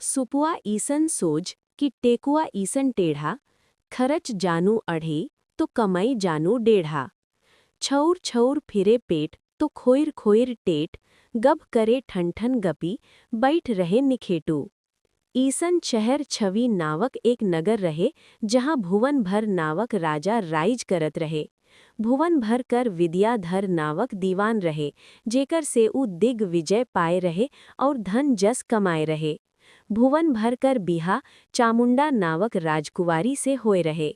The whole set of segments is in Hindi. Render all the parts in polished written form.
सुपुआ ईसन सोज कि टेकुआ ईसन टेढ़ा, खरच जानू अढ़े तो कमई जानू डेढ़ा। छौर छौर फिरे पेट तो खोइर खोइर टेट, गब करे ठन ठन गपी, बैठ रहे निखेटू। ईसन शहर छवि नावक एक नगर रहे, जहाँ भुवन भर नावक राजा राइज करत रहे। भुवन भर कर विद्याधर नावक दीवान रहे, जेकर से ऊ दिग्विजय पाए रहे और धन जस कमाए रहे। भुवन भर कर बिहा चामुंडा नावक राजकुवारी से होए रहे।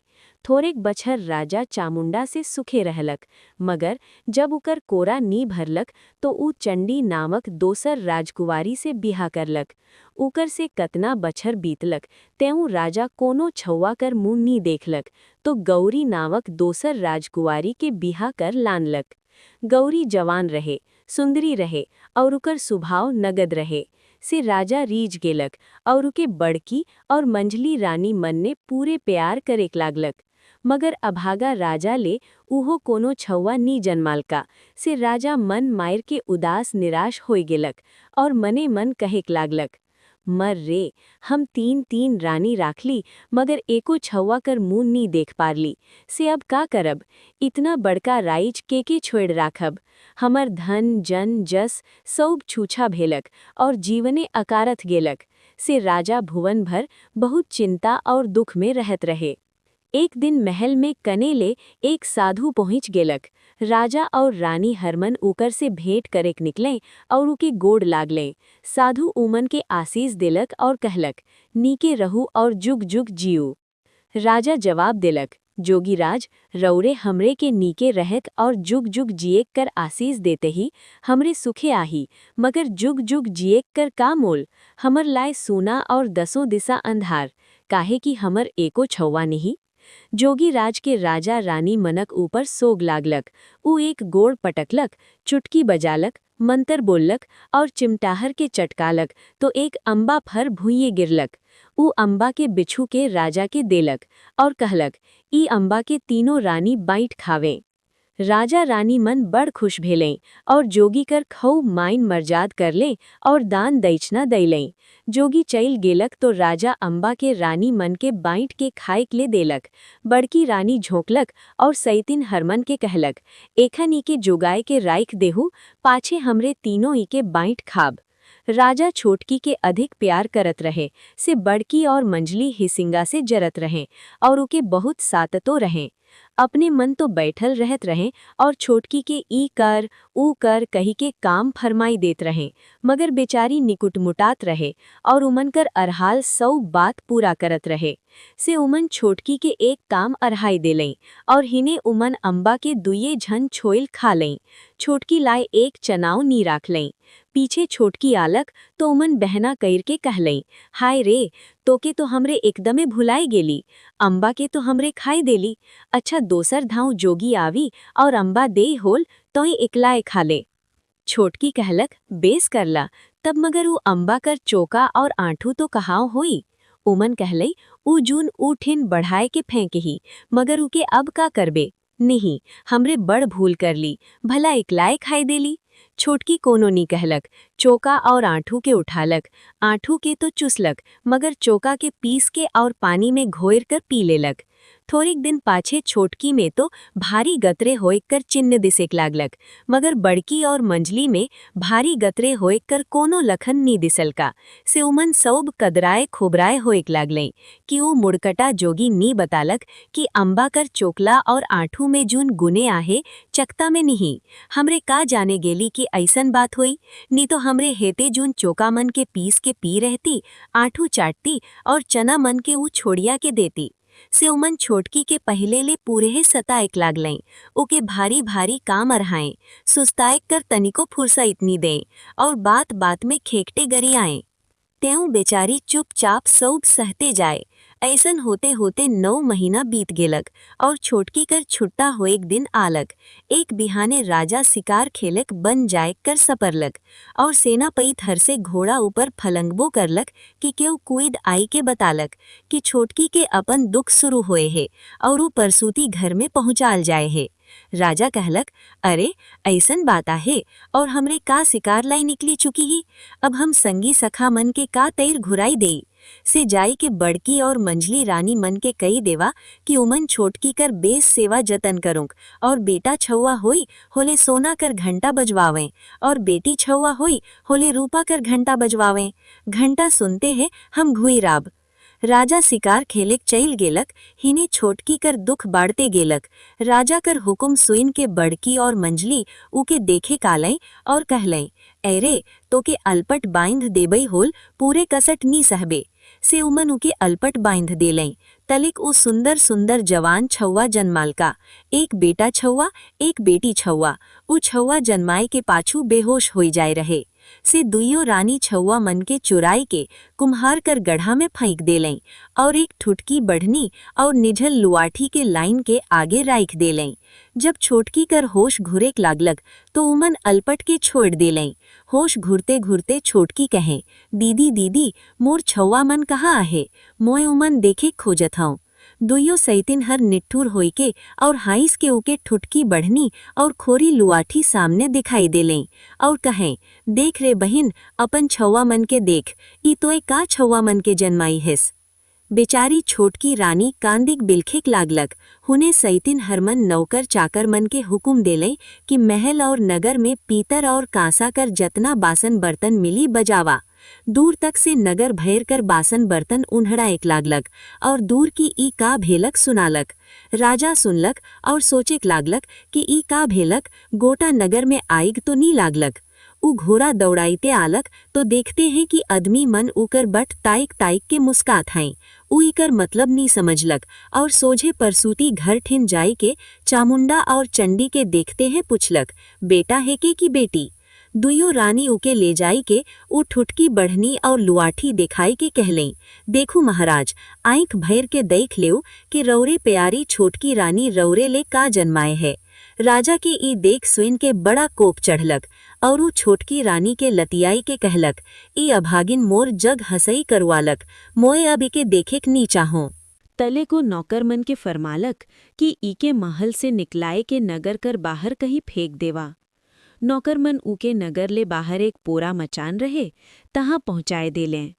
थोरेक बछर राजा चामुंडा से सुखे रहलक, मगर जब उकर कोरा नी भरलक तो ऊ चंडी नामक दोसर राजकुवारी से बिहा करलक। उकर से कतना बछर बीतलक, तेऊ राजा कोनो छौवा कर मुँह नी देखलक, तो गौरी नावक दोसर राजकुवारी के बिहा कर लानलक। गौरी जवान रहे, सुंदरी रहे और उकर स्वभाव नगद रहे। से राजा रीझ गेलक और उके बड़की और मंझली रानी मन ने पूरे प्यार करेक लागलक। मगर अभागा राजा ले उहो कोनो छौवा नी जन्मालका, से राजा मन मायर के उदास निराश होई गेलक और मने मन कहेक लागलक, मर रे, हम तीन तीन रानी राखली, मगर एको छौवा कर मुँह नी देख पारली। से अब का करब, इतना बड़का राइज के छोड़ राखब। हमर धन जन जस सौब छूछा भेलक और जीवने अकारथ गेलक। से राजा भुवन भर बहुत चिंता और दुख में रहत रहे। एक दिन महल में कनेले एक साधु पहुँच गेलक। राजा और रानी हरमन ऊकर से भेंट करेक निकलें और उके गोड़ लागलें। साधु उमन के आशीष दिलक और कहलक, नीके रहू और जुग जुग जियू। राजा जवाब दिलक, जोगीराज, रौरे हमरे के नीके रहक और जुग जुग जिएक कर आशीष देते ही हमरे सुखे आही, मगर जुग जुग जिएक कर का मोल। हमर लाए सूना और दसों दिशा अंधार, काहे कि हमर एको छौवा नहीं। जोगीराज के राजा रानी मनक ऊपर सोग लागलक। ऊ एक गोड़ पटकलक, चुटकी बजालक, मंतर बोललक और चिमटाहर के चटकालक तो एक अम्बा फर भुइये गिरलक। ऊ अम्बा के बिछू के राजा के देलक और कहलक, ई अम्बा के तीनों रानी बाइट खावें। राजा रानी मन बड़ खुश भेलें और जोगी कर खऊ माइन मर्जाद कर लें और दान दक्षिणा दैलें। जोगी चल गेलक तो राजा अम्बा के रानी मन के बाइट के खाए ले देलक। बड़की रानी झोंकलक और सैतिन हरमन के कहलक, एखन ई के जोगाए के राइख देहू, पाछे हमरे तीनों ई के बाइट खाब। राजा छोटकी के अधिक प्यार करत रहे, से बड़की और मंझली हिसिंगा से जरत रहें और उके बहुत साततो रहें। अपने मन तो बैठल रहत रहें और छोटकी के ई कर ऊ कर कही के काम फरमाई देत रहें, मगर बेचारी निकुटमुटात रहे और उमन कर अरहाल सौ बात पूरा करत रहे। से उमन छोटकी के एक काम अरहाई देलें और हिने उमन अम्बा के दुइये झन छोइल खा लें। छोटकी लाए एक चनाव नी राख लें। पीछे छोटकी आलक तो उमन बहना कइर के कहलें, हाय रे, तोके तो हमरे एकदमे भुलाई गेली, अम्बा के तो हमरे खाई देली। अच्छा दोसर धाव जोगी आवी और अम्बा दे होल तोई इकलाए खा ले। छोटकी कहलक, बेस करला, तब मगर ऊ अम्बा कर चोका और आंठू तो कहाव होई। उमन कहलई, ऊ जून ऊठिन बढ़ाए के फेंक ही, मगर उके अब का करबे। नहीं, हमरे बड़ भूल कर ली, भला इकलाए खाई देली। छोटकी कोनो नी कहलक, चोका और आंठू के उठालक, आंठू के तो चुसलक, मगर चोका के पीस के और पानी में घोर कर पी लेलक। थोड़ेक दिन पाछे छोटकी में तो भारी गतरे होए कर चिन्ह दिसेक लागलक, मगर बड़की और मंझली में भारी गतरे होए कर कोनो लखन नी दिसलका। से उमन सौब कदराए खोबराए होएक लागलें कि ऊ मुड़कटा जोगी नी बतालक कि अम्बा कर चोकला और आंठू में जून गुने आहे, चकता में नहीं। हमरे का जाने गेली कि ऐसन बात होई, नी तो हमरे हेते जून चोका मन के पीस के पी रहती, आंठू चाटती और चना मन के ऊ छोड़िया के देती। से उमन छोटकी के पहले ले पूरे ही सताएक लागलें, उके भारी भारी काम अरहाएं, सुस्ताएक कर तनिको फुर्सा इतनी दें और बात बात में खेकटे गरी आएं। त्यों बेचारी चुपचाप सौब सहते जाए। ऐसन होते होते 9 महीना बीत गेलक और छोटकी कर छुट्टा हो एक दिन आलक। एक बिहाने राजा शिकार खेलक बन जाए कर सपरलक और सेनापति थर से घोड़ा ऊपर फलंगबो करलक कि केउ कुइद आई के बतालक कि छोटकी के अपन दुख शुरू होए है और ऊ परसूती घर में पहुँचाल जाए है। राजा कहलक, अरे ऐसन बात आहे और हमरे का शिकार लाई निकली चुकी ही। अब हम संगी सखा मन के का तैर घुराई देई से जाई के बड़की और मंझली रानी मन के कही देवा कि उमन छोटकी कर बेस सेवा जतन करूंक और बेटा छुआ होई होले सोना कर घंटा बजवावें और बेटी छुआ होई होले रूपा कर घंटा बजवावें। घंटा सुनते हैं हम घुई राब। राजा शिकार खेलेक चल गेलक, हिने छोटकी कर दुख बाढ़ते गेलक। राजा कर हुकुम सुइन के बड़की और मंझली उके देखे कालई और कहलई, अरे तो के अलपट बांध देबई होल पूरे कसट नी सहबे। से उमन उके अलपट बांध देलई। तलिक उ सुंदर सुंदर जवान छुआ जन्माल का, एक बेटा छुआ एक बेटी छुआ। उ छुआ जन्माए के पाछू बेहोश हो जाए रहे। से दुइयो रानी छुआ मन के चुराई के कुम्हार कर गढ़ा में फेंक देलई और एक ठुटकी बढ़नी और निझल लुआठी के लाइन के आगे राख देलई। जब छोटकी कर होश घुरेक लागलक तो उमन अलपट के छोड़ देलई। होश घुरते घुरते छोटकी कहे, दीदी दीदी मोर छुआ मन कहाँ आहे, मोय उमन देखे खोजत हूँ। दुइयो सैतिन हर निट्ठुर होई के और हाइस के उके ठुटकी बढ़नी और खोरी लुआठी सामने दिखाई देलें और कहें, देख रे बहिन अपन छुआ मन के देख, ई तोय का छुआ मन के जन्माई हिस। बेचारी छोटकी रानी कांदिक बिलखेक लागलक। हुने सैतिन हरमन नौकर चाकर मन के हुकुम देले कि महल और नगर में पीतर और कांसा कर जतना बासन बर्तन मिली बजावा। दूर तक से नगर भैर कर बासन बर्तन उन्हड़ा एक लागलक और दूर की ई का भेलक सुनालक। राजा सुनलक और सोचेक लागलक कि ई का भेलक, गोटा नगर में आइग तो नी लागलक। उ घोड़ा दौड़ाइते आलक तो देखते हैं कि आदमी मन उकर बट ताइक ताइक के मुस्कात हैं। उ इकर मतलब नी समझलक और सोझे परसूती घर ठिन जाई के चामुंडा और चंडी के देखते हैं पुछलक, बेटा है के की बेटी। दुइयो रानी उके ले जाई के उ ठुटकी बढ़नी और लुआठी दिखाई के कहलें, देखू महाराज आँख भैर के देख लेऊ कि रौरे प्यारी छोटकी रानी रौरे ले का जन्माए है। राजा के ई देख सुइन के बड़ा कोप चढ़लक और उ छोटकी रानी के लतियाई के कहलक, ई अभागिन मोर जग हंसई करवालक, मोए अब इके देखेक नी चाहो। तले को नौकर मन के फरमालक कि ईके महल से निकलाए के नगर कर बाहर कहीं फेंक देवा। नौकर मन ऊके नगर ले बाहर एक पोरा मचान रहे, तहाँ पहुँचाए देलें।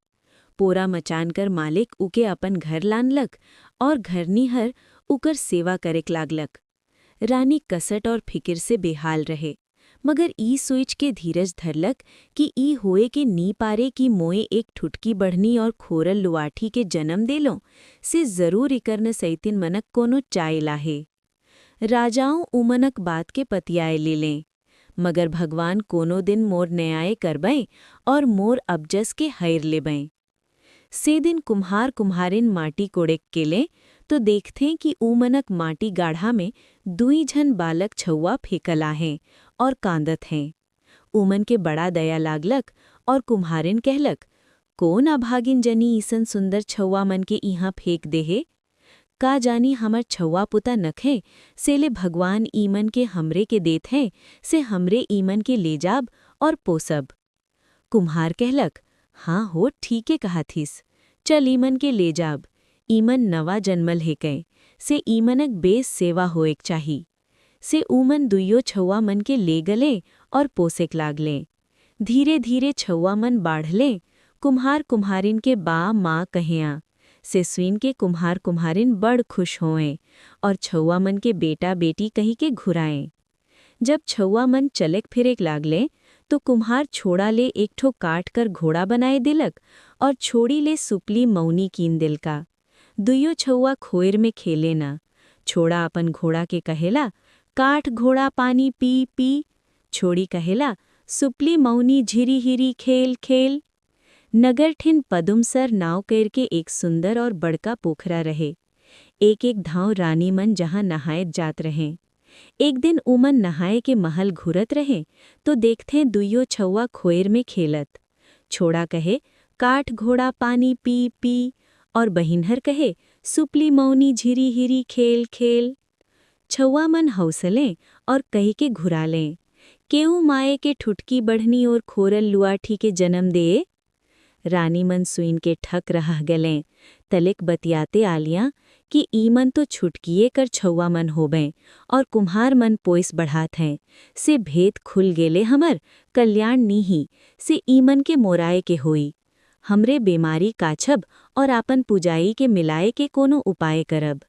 पोरा मचान कर मालिक उके अपन घर लानलक और घरनी हर उकर सेवा करेक लागलक। रानी कसट और फिकिर से बेहाल रहे, मगर ई सोच के धीरज धरलक कि ई होए के नी पारे कि मोए एक ठुटकी बढ़नी और खोरल लुआठी के जन्म देलों से जरूर इकर न सैतिन मनक कोनो चाय लाहे। राजाओं उमनक बात के पतियाए ले लें, मगर भगवान कोनो दिन मोर न्याय करबें और मोर अबजस के हैर लेबें। से दिन कुम्हार कुम्हारिन माटी कोड़ेक केले तो देखते कि ऊमनक माटी गाढ़ा में दुई झन बालक छुआ फेंकला हैं और कांदत हैं। ऊमन के बड़ा दया लागलक और कुम्हारिन कहलक, कौन अभागिन जनी ईसन सुंदर छुआ मन के यहाँ फेंक देहे। का जानी हमर छुआ पुता नखे सेले भगवान ईमन के हमरे के देत हैं से हमरे ईमन के ले जाब और पोसब। कुम्हार कहलक, हाँ हो ठीके कहा थीस, चल ईमन के ले जाब। ईमन नवा जन्मल है कई से ईमनक बेस सेवा होएक चाही। से ऊमन दुइयो छुआ मन के ले गले और पोसेक लागले। धीरे धीरे छुआ मन बाढ़ले। कुम्हार कुम्हारिन के बा माँ कहिया से सुइन के कुम्हार कुम्हारिन बड़ खुश होएं और छुआ मन के बेटा बेटी कहीं के घुराएं। जब छुआ मन चलेक फिरेक लागले तो कुम्हार छोड़ा ले एक ठो काट कर घोड़ा बनाए दिलक और छोड़ी ले सुपली मौनी कीन दिल का। दुइयो छुआ खोएर में खेले न। छोड़ा अपन घोड़ा के कहेला, काठ घोड़ा पानी पी पी। छोड़ी कहेला, सुपली मौनी झिरी हिरी खेल खेल। नगर ठिन पदुमसर नाव कर के एक सुंदर और बड़का पोखरा रहे। एक एक धाव रानी मन जहाँ नहायत जात रहें। एक दिन उमन नहाए के महल घुरत रहे तो देखते दुइयो छुआ खोएर में खेलत। छोड़ा कहे, काठ घोड़ा पानी पी पी और बहिनहर कहे, सुपली मौनी झिरी हिरी खेल खेल। छुआ मन हौसलें और कही के घुरा लें, केऊ माए के ठुटकी बढ़नी और खोरल लुआठी के जन्म दे। रानी मन सुइन के ठक रह गलें। तलिक बतियाते आलियां कि ईमन तो छुटकिए कर छौवा मन होबें और कुम्हार मन पोइस बढ़ात हैं, से भेद खुल गेले हमर कल्याण नीही से ईमन के मोराए के होई। हमरे बीमारी काछब और आपन पुजाई के मिलाए के कोनो उपाय करब।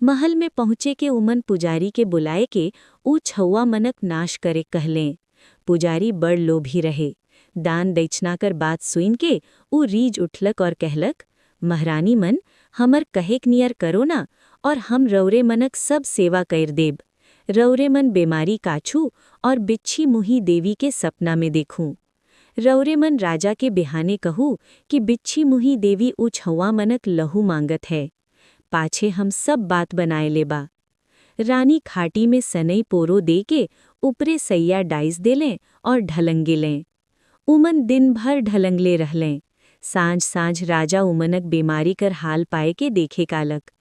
महल में पहुँचे के उमन पुजारी के बुलाए के ऊ छौवा मनक नाश करे कहलें। पुजारी बड़ लोभी रहे। दान दक्षिणा कर बात सुन के ऊ रीज उठलक और कहलक, महारानी मन हमर कहेक नियर करो ना और हम रौरे मनक सब सेवा कर देब। रौरे मन बीमारी काछू और बिच्छी मुही देवी के सपना में देखूं। रौरे मन राजा के बिहाने कहू कि बिच्छी मुही देवी ऊ छौवा मनक लहू मांगत है। पाछे हम सब बात बनाए लेबा। रानी खाटी में सनई पोरो दे के ऊपरे सैया डाइस देलें और ढलंगे लें। उमन दिन भर ढलंगले रहलें। सांझ सांझ राजा उमनक बीमारी कर हाल पाए के देखे कालक।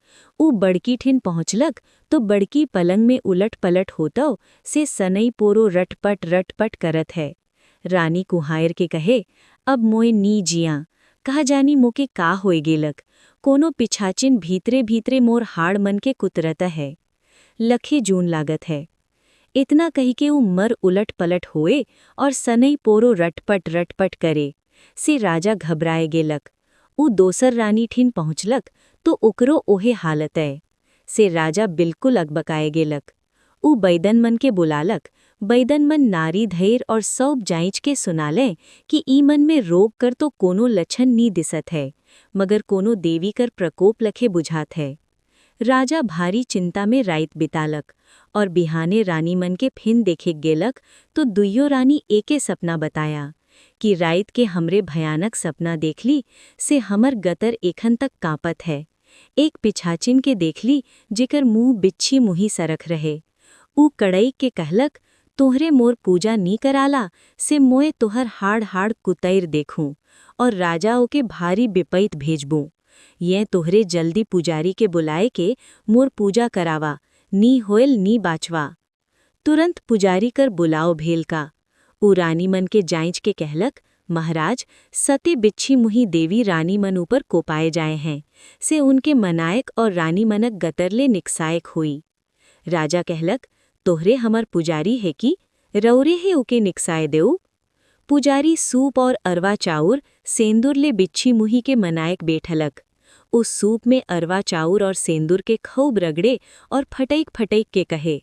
ऊ बड़की ठिन पहुँचलक तो बड़की पलंग में उलट पलट होतो से सनई पोरो रटपट करत है। रानी कुहायर के कहे, अब मोय नी जिया, कहा जानी मोके का होए गेलक, कोनो पिछाचिन भीतरे भीतरे मोर हाड़ मन के कुतरत है। लखे जून लागत है। इतना कही के ऊ मर उलट पलट होए और सनई पोरो रटपट करे से राजा घबराए गेलक। ऊ दोसर रानी ठिन पहुँचलक तो ओकरो ओहे हालत है से राजा बिल्कुल अकबकाए गेलक। ऊ बैदन मन के बुलालक। बैदन मन नारी धैर्य और सौब जांच के सुनालें कि ई मन में रोग कर तो कोनो लक्षण नी दिसत है, मगर कोनो देवी कर प्रकोप लखे बुझात है। राजा भारी चिंता में रात बितालक और बिहाने रानी मन के फिन देखे गेलक तो दुइयो रानी एके सपना बताया कि रात के हमरे भयानक सपना देखली से हमर गतर एखन तक कांपत है। एक पिछाचिन के देखली जेकर मुंह बिच्छी मुही सरख रहे। ऊ कड़ई के कहलक, तोहरे मोर पूजा नी कराला से मोए तोहर हाड़ कुतैर देखूं और राजा ओके भारी बिपैत भेजबूं। ये तोहरे जल्दी पुजारी के बुलाए के मोर पूजा करावा, नी होयल नी बाचवा। तुरंत पुजारी कर बुलाओ भेल का। ऊ रानी मन के जांच के कहलक, महाराज सती बिच्छी मुही देवी रानी मन ऊपर कोपाए जाए हैं से उनके मनायक और रानी मनक गतरले निकसायक हुई। राजा कहलक, तोहरे हमर पुजारी है कि रौरे है उके निकसाए देऊ। पुजारी सूप और अरवा चाउर सेंदुर ले बिच्छी मुही के मनायक बैठलक। उस सूप में अरवा चाउर और सेंदुर के खूब रगड़े और फटैक के कहे,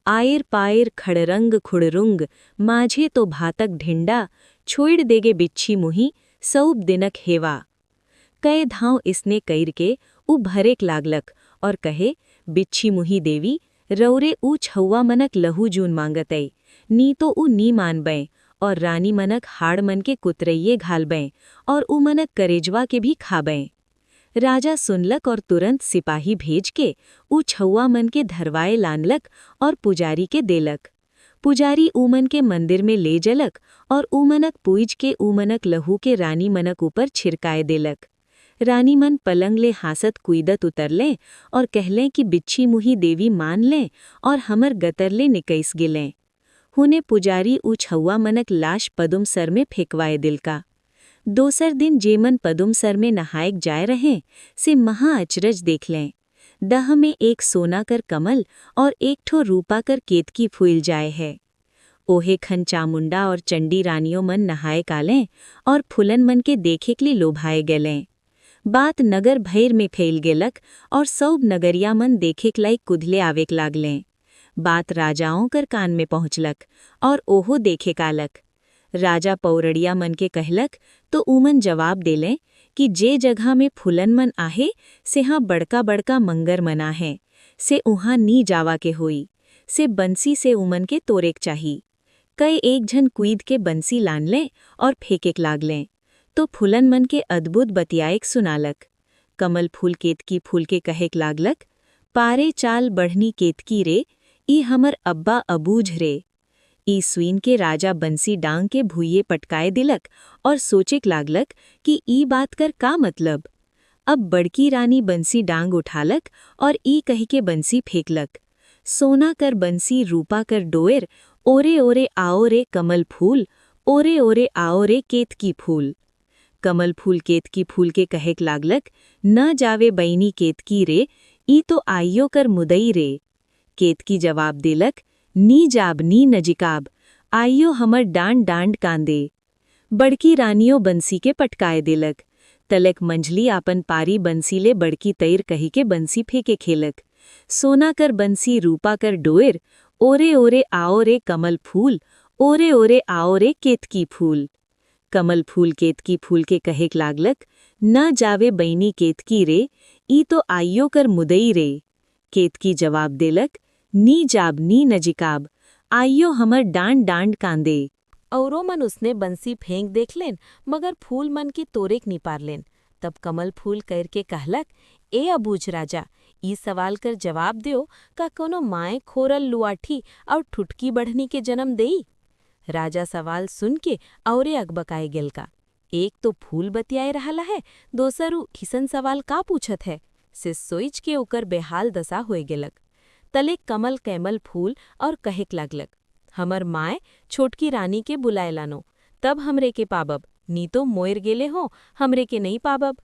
आयर पायर खड़रंग खुड़रुंग माझे तो भातक ढिंडा छोड़ देगे बिच्छी मुही सौब दिनक हेवा। कई धाव इसने कैर के ऊ भरेक लागलक और कहे, बिच्छी मुही देवी रौरे ऊ छौवा मनक लहू जून मांगतई, नी तो ऊ नी मानबैं और रानी मनक हाड़ मन के कुतरइये घालबैं और ऊ मनक करेजवा के भी खाबैं। राजा सुनलक और तुरंत सिपाही भेज के ऊ छौवा मन के धरवाए लानलक और पुजारी के देलक। पुजारी ऊमन के मंदिर में ले जलक और ऊमनक पूज के ऊमनक लहू के रानी मनक ऊपर छिड़काए देलक। रानी मन पलंग ले हासत कुईदत उतरलें और कहलें कि बिच्छी मुही देवी मान लें और हमर गतरले निकैस गिलें। हुने पुजारी ऊ छौवा मनक लाश पदुम सर में फेंकवाए दिल का। दोसर दिन जेमन पदुम सर में नहायक जाए रहें से महा अचरज देख लें। दह में एक सोना कर कमल और एक ठो रूपा कर केतकी फूल जाए है। ओहे खन चामुंडा और चंडी रानियों मन नहाए कालें और फुलन मन के देखे के लिए लोभाए गेलें। बात नगर भैर में फैल गेलक और सौब नगरिया मन देखे लायक कुधले आवेक लागलें। बात राजाओं कर कान में पहुँचलक और ओहो देखे कालक। राजा पौरड़िया मन के कहलक तो ऊमन जवाब देलें कि जे जगह में फुलन मन आहे से हाँ बड़का बड़का मंगर मना है से उहाँ नी जावा के होई से बंसी से उमन के तोरेक चाही। कई एक झन कुईद के बंसी लान लें और फेंकेक लागलें तो फुलन मन के अद्भुत बतियाएक सुनालक। कमल फूल केतकी फूल के कहेक लागलक, पारे चाल बढ़नी केतकी रे ई हमर अब्बा अबूझ रे। ई सुइन के राजा बंसी डांग के भूये पटकाए दिलक और सोचेक लागलक कि ई बात कर का मतलब। अब बड़की रानी बंसी डांग उठालक और ई कही के बंसी फेंकलक। सोना कर बंसी रूपा कर डोएर, ओरे ओरे आओ रे कमल फूल, ओरे ओरे आओ रे केतकी फूल। कमल फूल केतकी फूल के कहेक लागलक, न जावे बैनी केतकी रे, ई तो आइयो कर मुदई रे। केतकी जवाब देलक, नी जाब नी नजिकाब, आइयो हमर डांड डांड कांदे। बड़की रानियों बंसी के पटकाए देलक। तलक मंझली आपन पारी बंसी ले बड़की तैर कही के बंसी फेंके खेलक। सोना कर बंसी रूपा कर डोएर, ओरे ओरे आओ रे कमल फूल, ओरे ओरे आओ रे केतकी फूल। कमल फूल केतकी फूल के कहेक लागलक, न जावे बैनी केतकी रे, ई तो आइयो कर मुदई रे। केतकी जवाब देलक, नी जाब नी नजिकाब, आइयो हमर डांड डांड कांदे। औरों मन उसने बंसी फेंक देख लेन, मगर फूल मन की तोरेक नी पार लेन। तब कमल फूल कर के कहलक, ए अबूझ राजा, ई सवाल कर जवाब दियो, का कोनो माए खोरल लुआठी और ठुटकी बढ़नी के जन्म देई। राजा सवाल सुन के औरे अकबकाए गेल का। एक तो फूल बतियाए रहला है, दोसरू किसन सवाल का पूछत है, से सोच के ओकर बेहाल दशा होए गेलक। तले कमल कैमल फूल और कहेक लागलक, हमर माए छोटकी रानी के बुलाए लानो, तब हमरे के पाबब, नी तो मोयर गेले हो, हमरे के नहीं पाबब।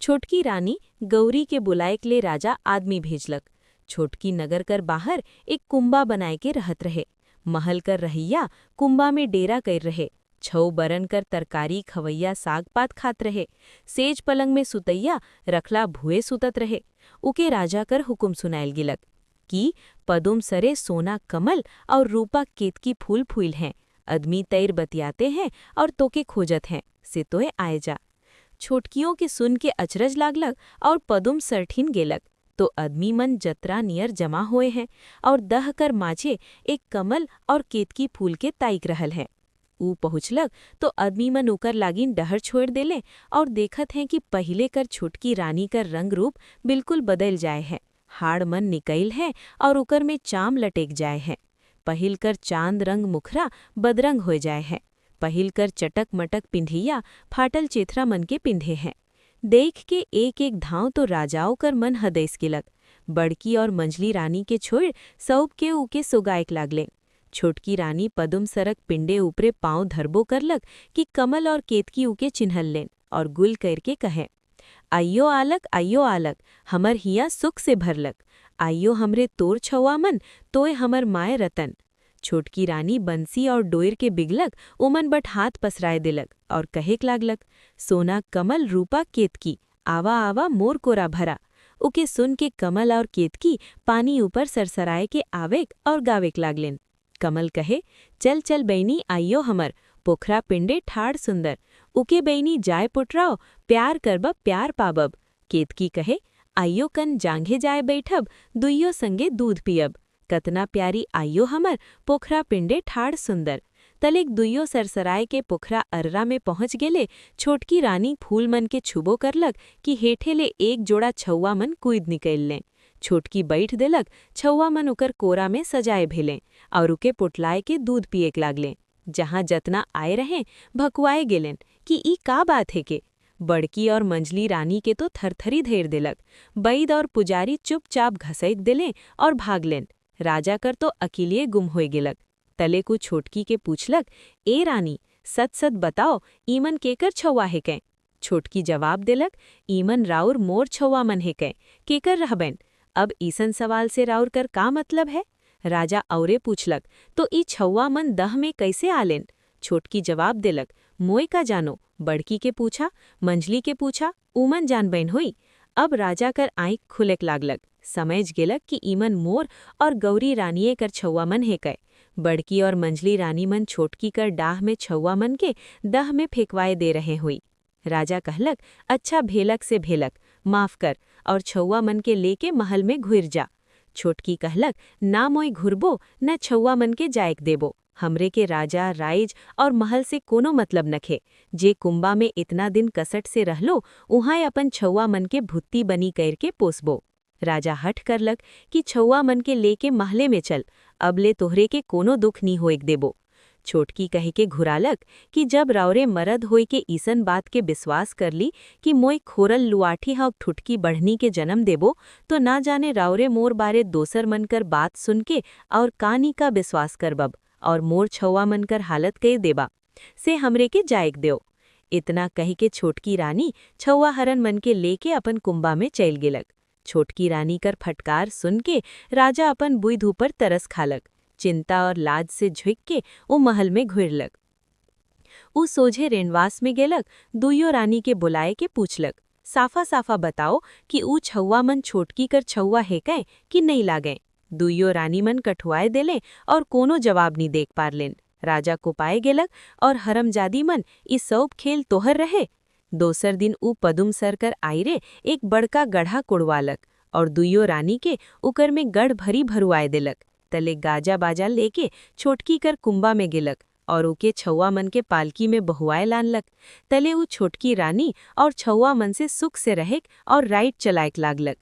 छोटकी रानी गौरी के बुलाए के ले राजा आदमी भेजलक। छोटकी नगर कर बाहर एक कुंबा बनाए के रहत रहे। महल कर रहिया कुंबा में डेरा कर रहे। छौ बरन कर तरकारी खवैया साग पात खात रहे। सेज पलंग में सुतैया रखला भुए सुतत रहे। उके राजा कर हुकुम सुनायल गिलक कि पदुम सरे सोना कमल और रूपा केतकी फूल फूल हैं, अदमी तैर बतियाते हैं और तोके खोजत हैं, से तोए आए जा। छोटकियों के सुन के अचरज लागलक और पदुम सरठिन गेलक, तो अदमी मन जतरा नियर जमा हुए हैं और दह कर माचे एक कमल और केतकी फूल के ताइक रहल हैं। ऊ पहुँचलक तो आदमी मन ओकर लागिन डहर छोड़ देले और देखत हैं कि पहिले कर छोटकी रानी कर रंग रूप बिल्कुल बदल जाए है, हाड़ मन निकल है और ओकर में चाम लटेक जाए है। पहिल कर चांद रंग मुखरा बदरंग हो जाए है। पहिल कर चटक मटक पिंधिया फाटल चेथरा मन के पिंधे हैं। देख के एक एक धाव तो राजाओं कर मन हदैस गेलक। बड़की और मंझली रानी के छोड़ सब के ऊके सोगायक लागले। छोटकी रानी पदुम सरक पिंडे ऊपरे पांव धरबो करलक कि कमल और केतकी ऊके चिन्हल लेन और गुल करके कहे, आइयो आलक, हमर हिया सुख से भरलक, आइयो हमरे तोर छौआ मन, तोय हमर माय रतन। छोटकी रानी बंसी और डोयर के बिगलक उमन बट हाथ पसराए दिलक और कहेक लागलक, सोना कमल रूपा केतकी, आवा आवा मोर कोरा भरा। उके सुन के कमल और केतकी पानी ऊपर सरसराए के आवेक और गावेक लागलेन। कमल कहे, चल चल बैनी आइयो हमर, पोखरा पिंडे ठाड़ सुंदर, उके बैनी जाय पुटराओ, प्यार करबब प्यार पाबब। केतकी कहे, आइयो कन जांघे जाय बैठब, दुइयो संगे दूध पियब। कतना प्यारी आइयो हमर, पोखरा पिंडे ठाड़ सुंदर। तलेक दुइयो सरसराय के पोखरा अर्रा में पहुंच गेले। छोटकी रानी फूल मन के छुबो करलक कि हेठे ले एक जोड़ा छौआ मन कूद निकल लें। छोटकी बैठ देलक, छौआ मन उकर कोरा में सजाए भेलें और उके पुटलाए के दूध पिएक लागलें। जहाँ जतना आए रहें भकुआए गेलें कि ई का बात है के। बड़की और मंझली रानी के तो थरथरी धेर देलक। बैद और पुजारी चुपचाप घसैक देलें और भाग लें। राजा कर तो अकेलिए गुम होए गेलक। तले को छोटकी के पूछलक, ए रानी, सच सच बताओ, ईमन केकर छौआ है कै? छोटकी जवाब देलक, ईमन राउर मोर छौआ मन है कै, केकर रहबेन? अब ईसन सवाल से राउर कर का मतलब है? राजा औरे पूछलक, तो ई छौआ मन दह में कैसे आलेन? छोटकी जवाब देलक, मोय का जानो, बड़की के पूछा, मंझली के पूछा, ऊमन जानबैन होई। अब राजा कर आँख खुलेक लागलक, समझ गेलक कि ईमन मोर और गौरी रानिये कर छौआ मन है कै। बड़की और मंझली रानी मन छोटकी कर डाह में छौआ मन के दह में फेंकवाए दे रहे हुई। राजा कहलक, अच्छा भेलक से भेलक, माफ कर और छौआ मन के लेके महल में घुर जा। छोटकी कहलक, ना मोय घुरबो न छौआ मन के जायक देबो, हमरे के राजा राइज और महल से कोनो मतलब नखे। जे कुंबा में इतना दिन कसट से रहलो, उहाँ अपन छौआ मन के भुत्ती बनी करके पोसबो। राजा हठ करलक कि छौआ मन के लेके महले में चल, अब ले तोहरे के कोनो दुख नी होएक देबो। छोटकी कहे के घुरालक कि जब रावरे मरद होई के ईसन बात के विश्वास कर ली कि मोय खोरल लुआठी हव ठुटकी बढ़नी के जन्म देबो, तो ना जाने रावरे मोर बारे दोसर मन कर बात सुन के और कानी का विश्वास करबब और मोर छौआ मन कर हालत कह देबा। से हमरे के जायक देओ। इतना कही के छोटकी रानी छौवा हरन मन के लेके अपन कुंबा में चल गेलक। छोटकी रानी कर फटकार सुन के राजा अपन बुध ऊपर तरस खालक। चिंता और लाज से झुक के ऊ महल में घुरलक। ऊ सोझे रेणवास में गेलक, दुइयो रानी के बुलाए के पूछलक, साफा साफा बताओ कि ऊ छौवा मन छोटकी कर छौवा है कै कि नहीं लागे। दुइयो रानी मन कठुआए देले और कोनो जवाब नहीं देख पारलेन। राजा को पाए गेलक और हरमजादी मन ई सब खेल तोहर रहे। दोसर दिन ऊ पदुम सर कर आयरे एक बड़का गढ़ा कुड़वालक और दुइयो रानी के उकर में गढ़ भरी भरुआए देलक। तले गाजा बाजा लेके छोटकी कर कुंबा में गेलक और उके छौवा मन के पालकी में बहुआए लानलक। तले ऊ छोटकी रानी और छौवा मन से सुख से रहेक और राइट चलाएक लागलक।